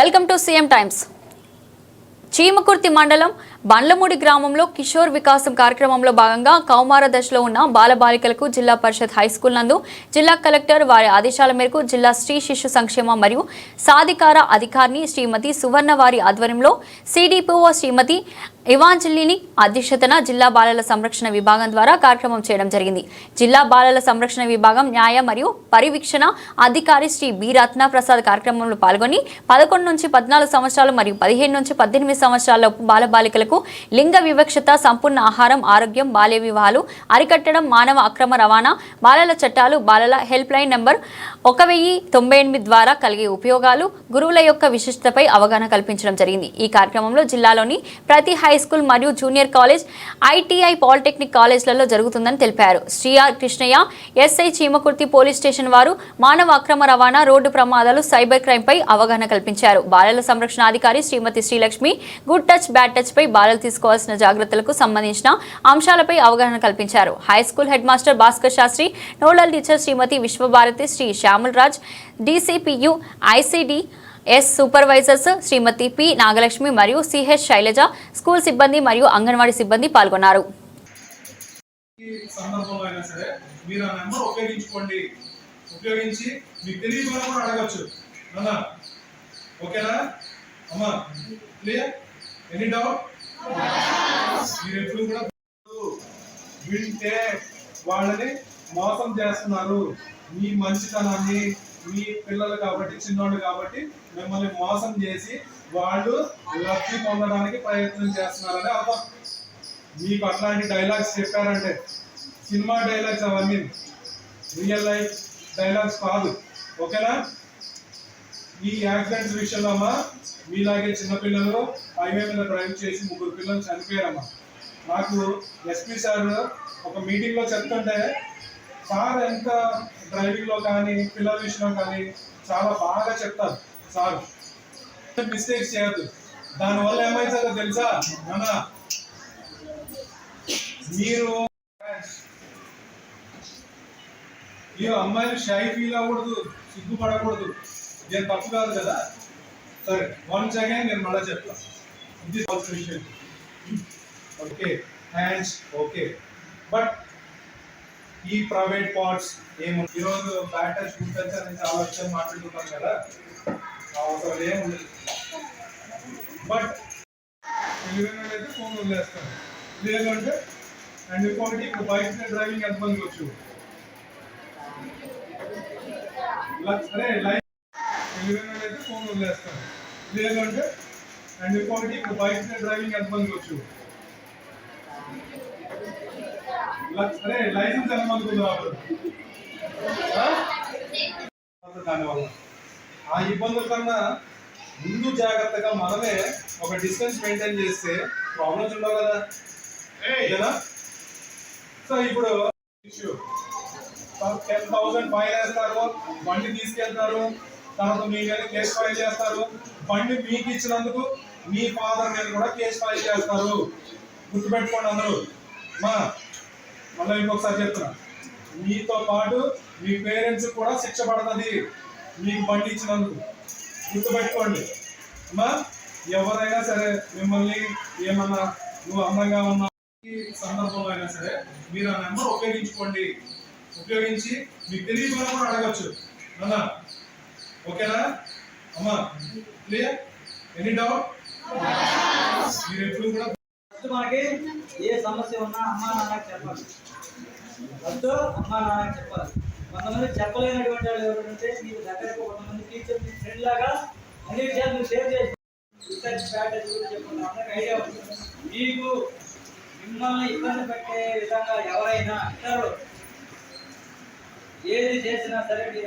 Welcome to CM Times. Chimakurthi మండలం బండ్లమూడి గ్రామంలో కిషోర్ వికాసం కార్యక్రమంలో భాగంగా కౌమార దశలో ఉన్న బాలబాలికలకు జిల్లా పరిషత్ హైస్కూల్ నందు జిల్లా కలెక్టర్ వారి ఆదేశాల మేరకు జిల్లా స్త్రీ శిశు సంక్షేమ మరియు సాధికార అధికారిని శ్రీమతి సువర్ణ వారి ఆధ్వర్యంలో సిడిపిఓ శ్రీమతి ఇవాంజలిని అధ్యక్షతన జిల్లా బాలల సంరక్షణ విభాగం ద్వారా కార్యక్రమం చేయడం జరిగింది. జిల్లా బాలల సంరక్షణ విభాగం న్యాయ మరియు పరివీక్షణ అధికారి శ్రీ బి రత్న ప్రసాద్ కార్యక్రమంలో పాల్గొని 11 నుంచి 14 సంవత్సరాలు మరియు 15 నుంచి 18 సంవత్సరాల బాలబాలికలకు లింగ వివక్షత, సంపూర్ణ ఆహారం, ఆరోగ్యం, బాల్య వివాహాలు అరికట్టడం, మానవ అక్రమ రవాణా, బాలల చట్టాలు, బాలల హెల్ప్ లైన్ నంబర్ 1098 ద్వారా కలిగే ఉపయోగాలు, గురువుల యొక్క విశిష్టతపై అవగాహన కల్పించడం జరిగింది. ఈ కార్యక్రమంలో జిల్లాలోని ప్రతి హై స్కూల్ మరియు జూనియర్ కాలేజ్, ఐటీఐ, పాలిటెక్నిక్ కాలేజ్లలో జరుగుతుందని తెలిపారు. Shri R Krishnaiah SI Chimakurthi police station వారు మానవ అక్రమ రవాణా, రోడ్డు ప్రమాదాలు, సైబర్ క్రైమ్ పై అవగాహన కల్పించారు. బాలల సంరక్షణ అధికారి Shrimati Srilakshmi good touch, bad touch పై బాలలు తీసుకోవాల్సిన జాగ్రత్తలకు సంబంధించిన అంశాలపై అవగాహన కల్పించారు. High school head master Bhaskar Shastri, nodal teacher Shrimati Vishwabharati, Shri Samuel Raj, DCPU, ICD S supervisors Shrimati P Nagalakshmi మరియు సిహెచ్ శైలజ, స్కూల్ సిబ్బంది మరియు అంగన్వాడీ సిబ్బంది పాల్గొన్నారు. వాళ్ళని మోసం చేస్తున్నారు. మీ మంచితనాన్ని, మీ పిల్లలు కాబట్టి, చిన్నోళ్ళు కాబట్టి మిమ్మల్ని మోసం చేసి వాళ్ళు లబ్ధి పొందడానికి ప్రయత్నం చేస్తున్నారని అర్థం. మీకు అట్లాంటి డైలాగ్స్ చెప్పారంటే సినిమా డైలాగ్స్, అవన్నీ రియల్ లైఫ్ డైలాగ్స్ కాదు. ఓకేనా? ఈ యాక్సిడెంట్స్ విషయంలో అమ్మా మీలాగే చిన్నపిల్లలు హైవే మీద డ్రైవ్ చేసి 3 పిల్లలు చనిపోయారమ్మా. నాకు ఎస్పీ సార్ ఒక మీటింగ్లో చెప్తుంటే, సార్ ఎంత డ్రైవింగ్లో కానీ పిల్లల విషయంలో కానీ చాలా బాగా చెప్తారు. సార్ మిస్టేక్స్ చేయద్దు. దానివల్ల ఏమైతుందో తెలుసా నాన్న? మీరు ఈ అమ్మాయిలు షై ఫీల్ అవ్వకూడదు, సిగ్గుపడకూడదు. నేను తప్పు కాదు కదా. సరే, వన్స్ అగైన్ నేను మళ్ళీ చెప్తాను. ఇది విషయం. Okay, hands okay. బట్ ఈ ప్రైవేట్ పార్ట్స్ ఏమో ఈరోజు బ్యాడ్ టచ్, గుడ్ టచ్ అని చాలా విషయాలు మాట్లాడుకుంటాం కదా, అవసరం ఏముండదు. బట్ అయితే ఫోన్ వదిలేస్తాను, లేదంటే అండ్ ఇంకోటి ఇప్పుడు బైక్ డ్రైవింగ్ ఎంతమందికి వచ్చు? సరే, లైఫ్ అయితే ఫోన్ వదిలేస్తాను, లేదంటే అండ్ ఇంకోటి ఇప్పుడు బైక్ డ్రైవింగ్ ఎంతమందికి వచ్చు? సరే, లైసెన్స్ ఎంతమందికి రాదు? దానివల్ల ఆ ఇబ్బందుల కన్నా ముందు జాగ్రత్తగా మనమే ఒక డిస్టెన్స్ మెయింటైన్ చేస్తే ప్రాబ్లమ్స్ ఉండవు కదా. సో ఇప్పుడు 10,000 ఫైన్ వేస్తారు, బండి తీసుకెళ్తారు, తర్వాత మీ మీద కేసు ఫైల్ చేస్తారు. బండి మీకు ఇచ్చినందుకు మీ ఫాదర్ మీద కూడా కేసు ఫైల్ చేస్తారు. గుర్తుపెట్టుకోండి అందరూ. మళ్ళీ ఇంకొకసారి చెప్తున్నా, మీతో పాటు మీ పేరెంట్స్ కూడా శిక్ష పడుతుంది మీకు బండి ఇచ్చినందుకు. గుర్తుపెట్టుకోండి అమ్మా. ఎవరైనా సరే మిమ్మల్ని ఏమన్నా నువ్వు అందంగా ఉన్నా సందర్భంలో అయినా సరే మీరు ఆ నెంబర్ ఉపయోగించుకోండి. ఉపయోగించి మీకు తెలియకుండా కూడా అడగచ్చు అన్నా. ఓకేనా అమ్మా? క్లియర్? Any doubt? మీరు ఎప్పుడు కూడా మనకి ఏ సమస్య ఉన్నా అమ్మా నాన్నకి చెప్పాలి. ఫస్ట్ అమ్మా నాన్నకి చెప్పాలి. కొంతమంది చెప్పలేనటువంటి వాళ్ళు ఎవరంటే మీకు దగ్గరకు కొంతమంది టీచర్ మీ ఫ్రెండ్ లాగా అన్ని విషయాలు షేర్ చేసి చెప్పండి. ఐడియా ఉంటుంది. మీకు మిమ్మల్ని ఇబ్బంది పెట్టే విధంగా ఎవరైనా ఇతరులు ఏది చేసినా సరే మీరు